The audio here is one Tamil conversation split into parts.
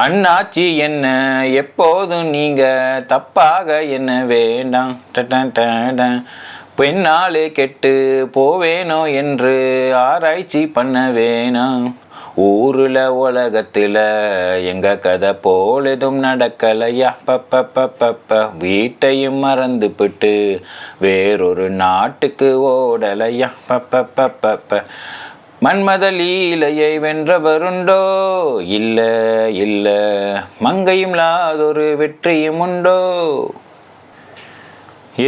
அண்ணாச்சி என்ன எப்போதும் நீங்க தப்பாக என்ன வேண்டாம். பெண்ணாலே கெட்டு போவேனோ என்று ஆராய்ச்சி பண்ண வேணாம். ஊருல உலகத்துல எங்க கதை போல் எதுவும் நடக்கலையா. பப்ப வீட்டையும் மறந்துபிட்டு வேறொரு நாட்டுக்கு ஓடலையா. பப்ப மன்மத லீலையை வென்றவருண்டோ? இல்ல இல்ல, மங்கையும் லாதொரு வெற்றியும் உண்டோ?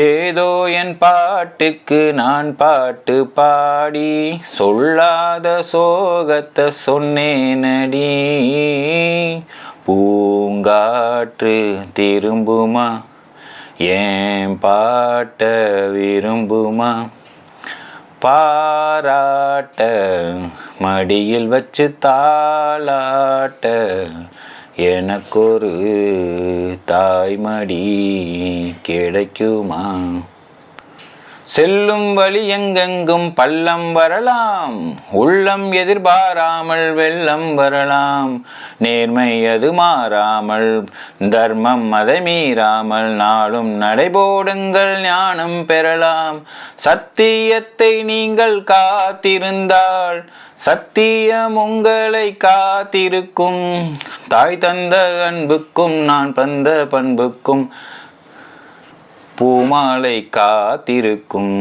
ஏதோ என் பாட்டுக்கு நான் பாட்டு பாடி சொல்லாத சோகத்தை சொன்னேனடி. பூங்காற்று திரும்புமா ஏன் பாட்ட விரும்புமா? பாராட்ட மடியில் வச்சு தாளாட்ட எனக்கொரு தாய்மடி கிடைக்குமா? செல்லும் வழி எங்கெங்கும் பள்ளம் வரலாம், உள்ளம் எதிர்பாராமல் வெள்ளம் வரலாம். நேர்மை அது மாறாமல், தர்மம் அதை மீறாமல், நாளும் நடைபோடுங்கள் ஞானம் பெறலாம். சத்தியத்தை நீங்கள் காத்திருந்தால் சத்தியம் உங்களை காத்திருக்கும். தாய் தந்த அன்புக்கும் நான் தந்த பண்புக்கும் பூமாலை காத்திருக்கும்.